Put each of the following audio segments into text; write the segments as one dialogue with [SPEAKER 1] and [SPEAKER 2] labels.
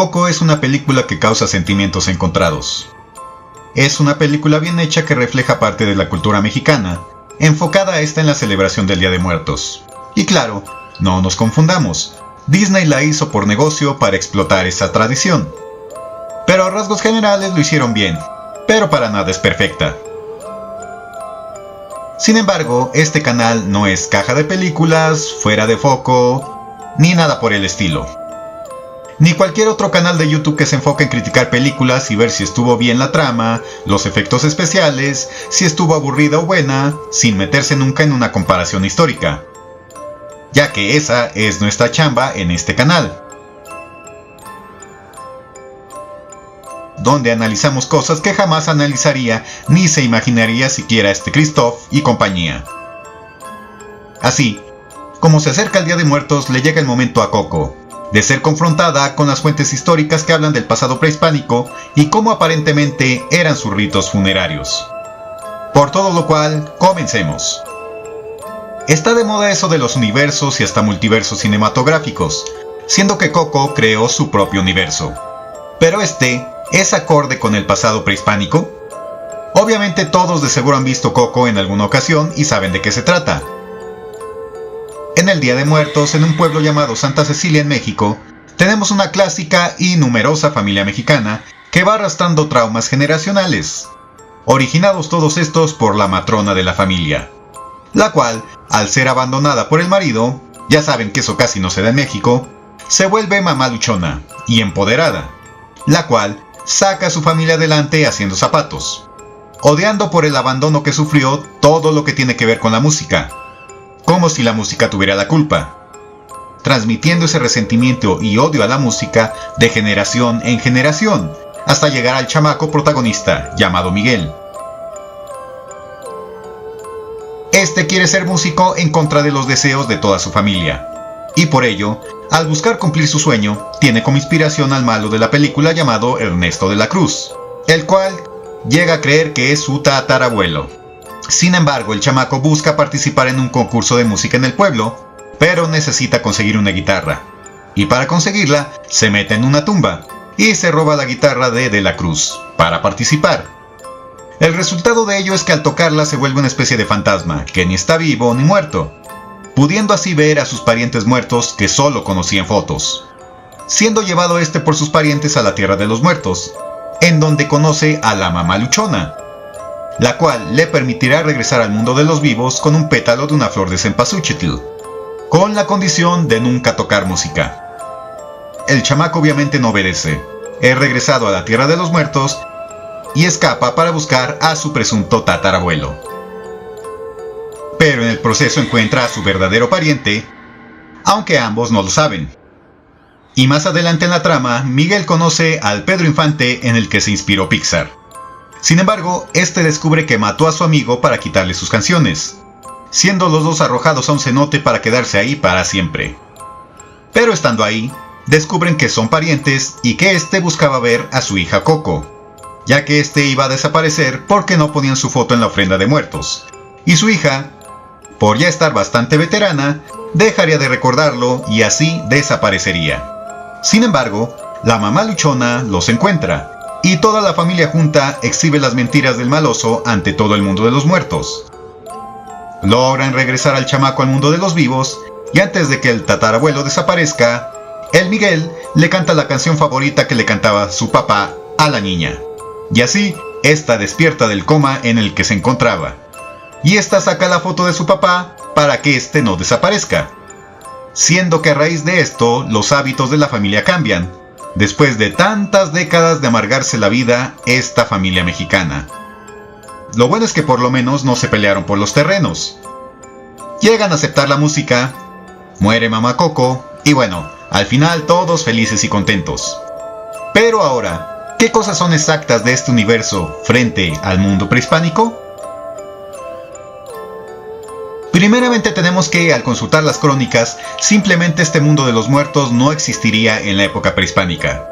[SPEAKER 1] Coco es una película que causa sentimientos encontrados. Es una película bien hecha que refleja parte de la cultura mexicana, enfocada esta en la celebración del Día de Muertos. Y claro, no nos confundamos, Disney la hizo por negocio para explotar esa tradición. Pero a rasgos generales lo hicieron bien, pero para nada es perfecta. Sin embargo, este canal no es caja de películas, fuera de foco, ni nada por el estilo. Ni cualquier otro canal de YouTube que se enfoque en criticar películas y ver si estuvo bien la trama, los efectos especiales, si estuvo aburrida o buena, sin meterse nunca en una comparación histórica, ya que esa es nuestra chamba en este canal, donde analizamos cosas que jamás analizaría ni se imaginaría siquiera Christoph y compañía. Así, como se acerca el Día de Muertos, le llega el momento a Coco de ser confrontada con las fuentes históricas que hablan del pasado prehispánico y cómo aparentemente eran sus ritos funerarios. Por todo lo cual, comencemos. Está de moda eso de los universos y hasta multiversos cinematográficos, siendo que Coco creó su propio universo. Pero ¿es acorde con el pasado prehispánico? Obviamente todos de seguro han visto Coco en alguna ocasión y saben de qué se trata. En el Día de Muertos, en un pueblo llamado Santa Cecilia en México, tenemos una clásica y numerosa familia mexicana que va arrastrando traumas generacionales, originados todos estos por la matrona de la familia, la cual, al ser abandonada por el marido, ya saben que eso casi no se da en México, se vuelve mamá luchona y empoderada, la cual saca a su familia adelante haciendo zapatos, odiando por el abandono que sufrió todo lo que tiene que ver con la música, como si la música tuviera la culpa, transmitiendo ese resentimiento y odio a la música de generación en generación, hasta llegar al chamaco protagonista, llamado Miguel. Quiere ser músico en contra de los deseos de toda su familia, y por ello, al buscar cumplir su sueño, tiene como inspiración al malo de la película llamado Ernesto de la Cruz, el cual llega a creer que es su tatarabuelo. Sin embargo, el chamaco busca participar en un concurso de música en el pueblo, pero necesita conseguir una guitarra, y para conseguirla, se mete en una tumba, y se roba la guitarra de la Cruz, para participar. El resultado de ello es que al tocarla se vuelve una especie de fantasma, que ni está vivo ni muerto, pudiendo así ver a sus parientes muertos que solo conocía en fotos, siendo llevado por sus parientes a la tierra de los muertos, en donde conoce a la mamá luchona, la cual le permitirá regresar al mundo de los vivos con un pétalo de una flor de cempasúchitl, con la condición de nunca tocar música. El chamaco obviamente no obedece, es regresado a la tierra de los muertos y escapa para buscar a su presunto tatarabuelo. Pero en el proceso encuentra a su verdadero pariente, aunque ambos no lo saben. Y más adelante en la trama, Miguel conoce al Pedro Infante en el que se inspiró Pixar. Sin embargo, descubre que mató a su amigo para quitarle sus canciones, siendo los dos arrojados a un cenote para quedarse ahí para siempre. Pero estando ahí, descubren que son parientes y que buscaba ver a su hija Coco, ya que iba a desaparecer porque no ponían su foto en la ofrenda de muertos, y su hija, por ya estar bastante veterana, dejaría de recordarlo y así desaparecería. Sin embargo, la mamá luchona los encuentra, y toda la familia junta exhibe las mentiras del maloso ante todo el mundo de los muertos. Logran regresar al chamaco al mundo de los vivos, y antes de que el tatarabuelo desaparezca, el Miguel le canta la canción favorita que le cantaba su papá a la niña. Y así, despierta del coma en el que se encontraba. Y saca la foto de su papá para que no desaparezca. Siendo que a raíz de esto, los hábitos de la familia cambian, después de tantas décadas de amargarse la vida esta familia mexicana. Lo bueno es que por lo menos no se pelearon por los terrenos. Llegan a aceptar la música, muere mamá Coco, y bueno, al final todos felices y contentos. Pero ahora, ¿qué cosas son exactas de este universo frente al mundo prehispánico? Primeramente tenemos que, al consultar las crónicas, simplemente este mundo de los muertos no existiría en la época prehispánica.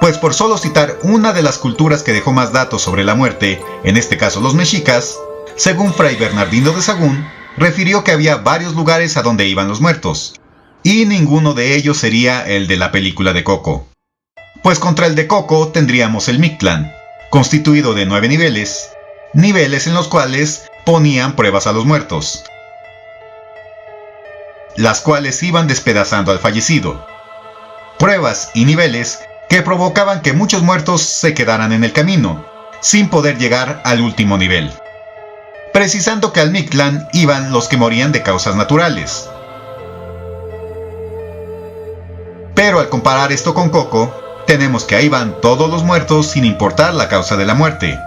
[SPEAKER 1] Pues por solo citar una de las culturas que dejó más datos sobre la muerte, en este caso los mexicas, según Fray Bernardino de Sahagún, refirió que había varios lugares a donde iban los muertos, y ninguno de ellos sería el de la película de Coco. Pues contra el de Coco tendríamos el Mictlán, constituido de 9 niveles, niveles en los cuales ponían pruebas a los muertos, las cuales iban despedazando al fallecido. Pruebas y niveles que provocaban que muchos muertos se quedaran en el camino, sin poder llegar al último nivel, precisando que al Mictlán iban los que morían de causas naturales. Pero al comparar esto con Coco, tenemos que ahí van todos los muertos sin importar la causa de la muerte.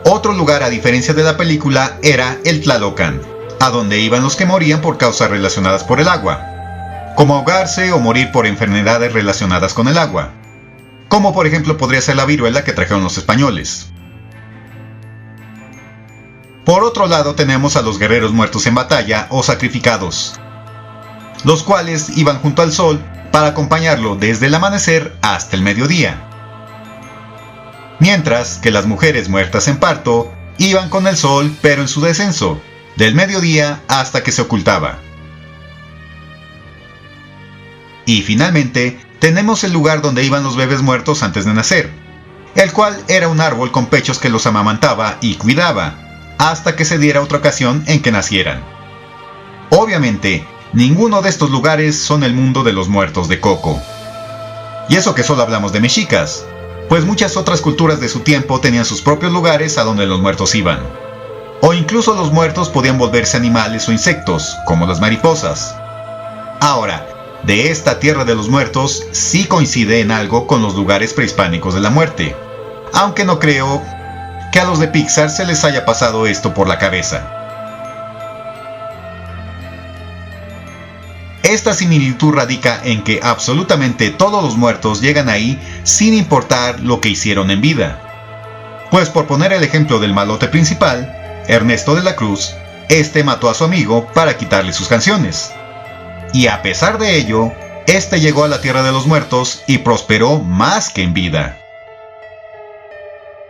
[SPEAKER 1] Otro lugar a diferencia de la película era el Tlalocan, a donde iban los que morían por causas relacionadas por el agua, como ahogarse o morir por enfermedades relacionadas con el agua, como por ejemplo podría ser la viruela que trajeron los españoles. Por otro lado tenemos a los guerreros muertos en batalla o sacrificados, los cuales iban junto al sol para acompañarlo desde el amanecer hasta el mediodía, mientras que las mujeres muertas en parto iban con el sol pero en su descenso, del mediodía hasta que se ocultaba. Y finalmente tenemos el lugar donde iban los bebés muertos antes de nacer, el cual era un árbol con pechos que los amamantaba y cuidaba, hasta que se diera otra ocasión en que nacieran. Obviamente, ninguno de estos lugares son el mundo de los muertos de Coco. Y eso que solo hablamos de mexicas, pues muchas otras culturas de su tiempo tenían sus propios lugares a donde los muertos iban. O incluso los muertos podían volverse animales o insectos, como las mariposas. Ahora, de esta tierra de los muertos sí coincide en algo con los lugares prehispánicos de la muerte, aunque no creo que a los de Pixar se les haya pasado esto por la cabeza. Esta similitud radica en que absolutamente todos los muertos llegan ahí sin importar lo que hicieron en vida. Pues por poner el ejemplo del malote principal, Ernesto de la Cruz, este mató a su amigo para quitarle sus canciones. Y a pesar de ello, este llegó a la tierra de los muertos y prosperó más que en vida.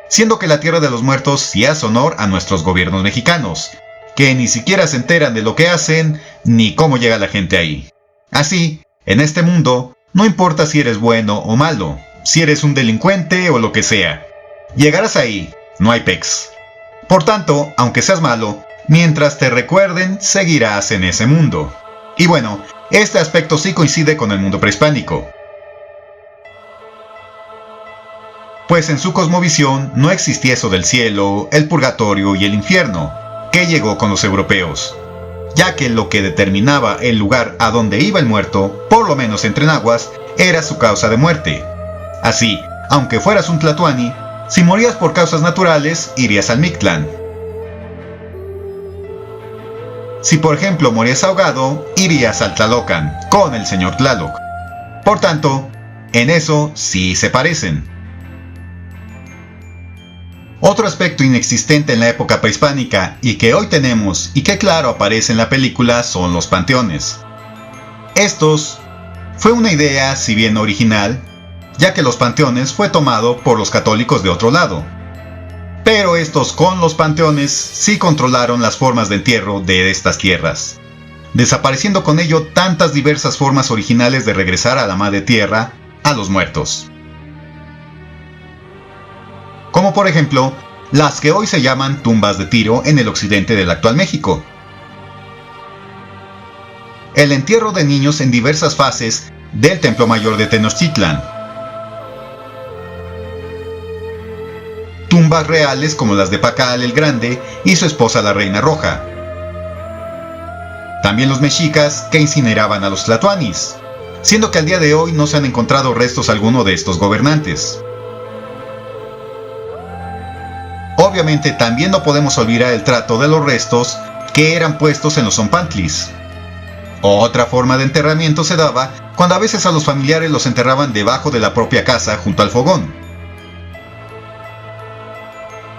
[SPEAKER 1] Siendo que la tierra de los muertos sí hace honor a nuestros gobiernos mexicanos, que ni siquiera se enteran de lo que hacen ni cómo llega la gente ahí. Así, en este mundo, no importa si eres bueno o malo, si eres un delincuente o lo que sea, llegarás ahí, no hay pex. Por tanto, aunque seas malo, mientras te recuerden, seguirás en ese mundo. Y bueno, este aspecto sí coincide con el mundo prehispánico, pues en su cosmovisión no existía eso del cielo, el purgatorio y el infierno, que llegó con los europeos, ya que lo que determinaba el lugar a donde iba el muerto, por lo menos entre nahuas, era su causa de muerte. Así, aunque fueras un tlatoani, si morías por causas naturales, irías al Mictlán. Si por ejemplo morías ahogado, irías al Tlalocan, con el señor Tlaloc. Por tanto, en eso sí se parecen. Otro aspecto inexistente en la época prehispánica y que hoy tenemos y que claro aparece en la película son los panteones. Estos fue una idea si bien original, ya que los panteones fue tomado por los católicos de otro lado. Pero estos con los panteones sí controlaron las formas de entierro de estas tierras, desapareciendo con ello tantas diversas formas originales de regresar a la madre tierra, a los muertos. Como por ejemplo, las que hoy se llaman tumbas de tiro en el occidente del actual México. El entierro de niños en diversas fases del Templo Mayor de Tenochtitlan. Tumbas reales como las de Pacal el Grande y su esposa la Reina Roja. También los mexicas que incineraban a los tlatoanis, siendo que al día de hoy no se han encontrado restos alguno de estos gobernantes. Obviamente también no podemos olvidar el trato de los restos que eran puestos en los zompantlis. Otra forma de enterramiento se daba cuando a veces a los familiares los enterraban debajo de la propia casa junto al fogón.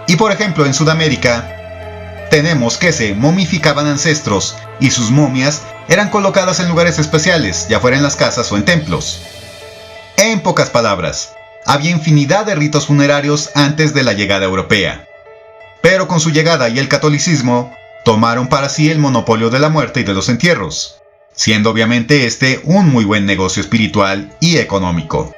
[SPEAKER 1] Y por ejemplo en Sudamérica tenemos que se momificaban ancestros y sus momias eran colocadas en lugares especiales, ya fuera en las casas o en templos. En pocas palabras, había infinidad de ritos funerarios antes de la llegada europea. Pero con su llegada y el catolicismo, tomaron para sí el monopolio de la muerte y de los entierros. siendo obviamente este un muy buen negocio espiritual y económico.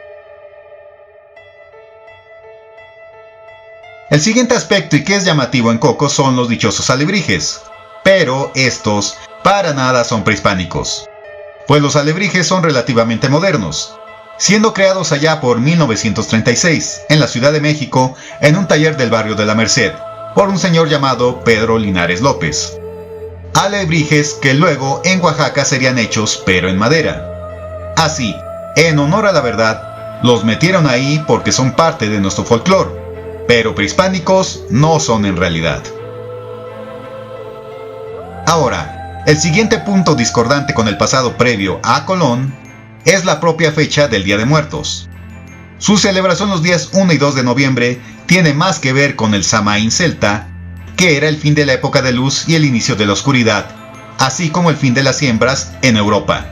[SPEAKER 1] El siguiente aspecto y que es llamativo en Coco son los dichosos alebrijes, pero estos para nada son prehispánicos, pues los alebrijes son relativamente modernos, siendo creados allá por 1936 en la Ciudad de México en un taller del barrio de la Merced por un señor llamado Pedro Linares López. Alebrijes que luego en Oaxaca serían hechos pero en madera. Así, en honor a la verdad, los metieron ahí porque son parte de nuestro folclore, pero prehispánicos no son en realidad. Ahora, el siguiente punto discordante con el pasado previo a Colón es la propia fecha del Día de Muertos. Su celebración los días 1 y 2 de noviembre tiene más que ver con el Samaín celta, que era el fin de la época de luz y el inicio de la oscuridad, así como el fin de las siembras en Europa.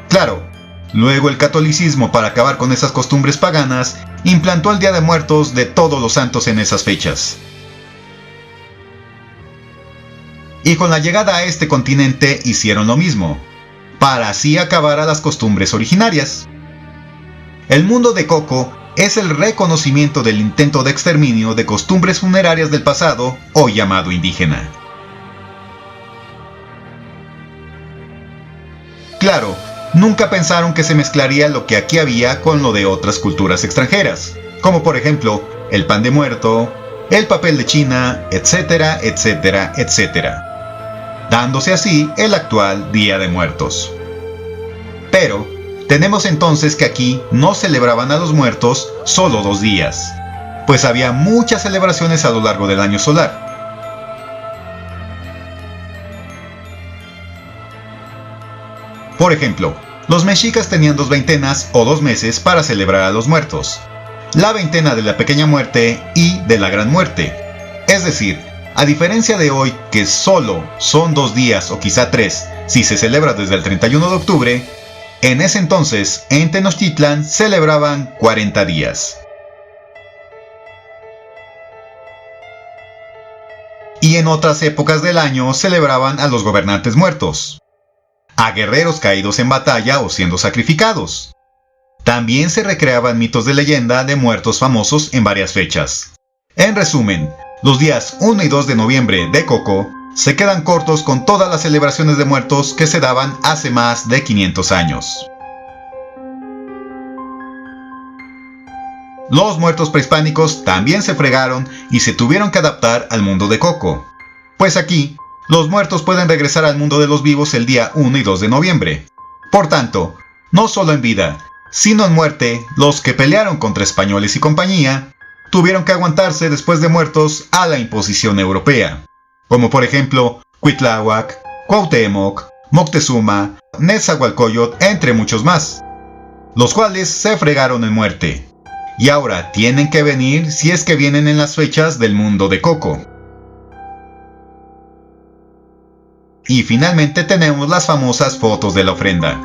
[SPEAKER 1] Claro, luego el catolicismo, para acabar con esas costumbres paganas, implantó el Día de Muertos de todos los santos en esas fechas. Y con la llegada a este continente hicieron lo mismo, para así acabar a las costumbres originarias. El mundo de Coco es el reconocimiento del intento de exterminio de costumbres funerarias del pasado, hoy llamado indígena. Claro, nunca pensaron que se mezclaría lo que aquí había con lo de otras culturas extranjeras, como por ejemplo el pan de muerto, el papel de China, etcétera, etcétera, etcétera, dándose así el actual Día de Muertos. Pero tenemos entonces que aquí no celebraban a los muertos solo 2 días, pues había muchas celebraciones a lo largo del año solar. Por ejemplo, los mexicas tenían 2 veintenas o 2 meses para celebrar a los muertos: la veintena de la pequeña muerte y de la gran muerte. Es decir, a diferencia de hoy que solo son 2 días o quizá 3 si se celebra desde el 31 de octubre, en ese entonces en Tenochtitlan celebraban 40 días. Y en otras épocas del año celebraban a los gobernantes muertos, a guerreros caídos en batalla o siendo sacrificados. También se recreaban mitos de leyenda de muertos famosos en varias fechas. En resumen, los días 1 y 2 de noviembre de Coco se quedan cortos con todas las celebraciones de muertos que se daban hace más de 500 años. Los muertos prehispánicos también se fregaron y se tuvieron que adaptar al mundo de Coco, pues aquí los muertos pueden regresar al mundo de los vivos el día 1 y 2 de noviembre. Por tanto, no solo en vida, sino en muerte, los que pelearon contra españoles y compañía tuvieron que aguantarse después de muertos a la imposición europea, como por ejemplo Cuitláhuac, Cuauhtémoc, Moctezuma, Netzahualcóyotl, entre muchos más, los cuales se fregaron en muerte, y ahora tienen que venir si es que vienen en las fechas del mundo de Coco. Y finalmente tenemos las famosas fotos de la ofrenda.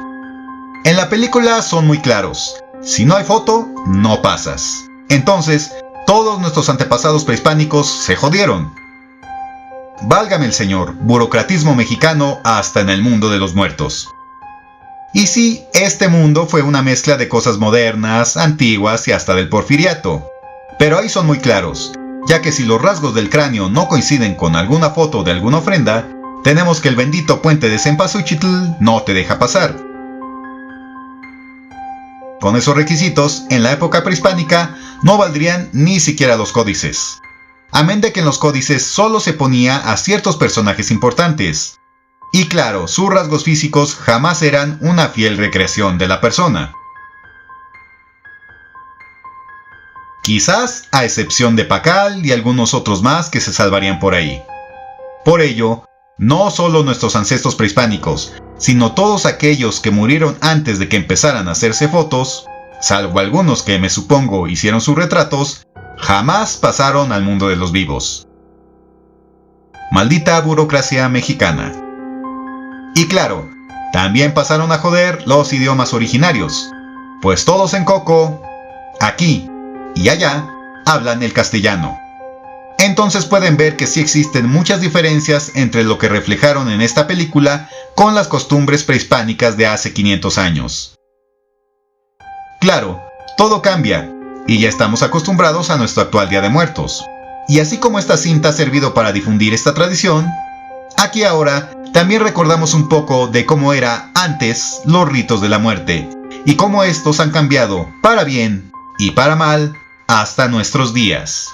[SPEAKER 1] En la película son muy claros: si no hay foto, no pasas. Entonces, todos nuestros antepasados prehispánicos se jodieron. Válgame el señor, burocratismo mexicano hasta en el mundo de los muertos. Y sí, este mundo fue una mezcla de cosas modernas, antiguas y hasta del porfiriato. Pero ahí son muy claros, ya que si los rasgos del cráneo no coinciden con alguna foto de alguna ofrenda, tenemos que el bendito puente de Cempasúchitl no te deja pasar. Con esos requisitos, en la época prehispánica no valdrían ni siquiera los códices. Amén de que en los códices solo se ponía a ciertos personajes importantes. Y claro, sus rasgos físicos jamás eran una fiel recreación de la persona. Quizás a excepción de Pacal y algunos otros más que se salvarían por ahí. Por ello, no solo nuestros ancestros prehispánicos, sino todos aquellos que murieron antes de que empezaran a hacerse fotos, salvo algunos que me supongo hicieron sus retratos, jamás pasaron al mundo de los vivos. Maldita burocracia mexicana. Y claro, también pasaron a joder los idiomas originarios, pues todos en Coco, aquí y allá, hablan el castellano. Entonces pueden ver que sí existen muchas diferencias entre lo que reflejaron en esta película con las costumbres prehispánicas de hace 500 años. Claro, todo cambia, y ya estamos acostumbrados a nuestro actual Día de Muertos. Y así como esta cinta ha servido para difundir esta tradición, aquí ahora también recordamos un poco de cómo era antes los ritos de la muerte, y cómo estos han cambiado para bien y para mal hasta nuestros días.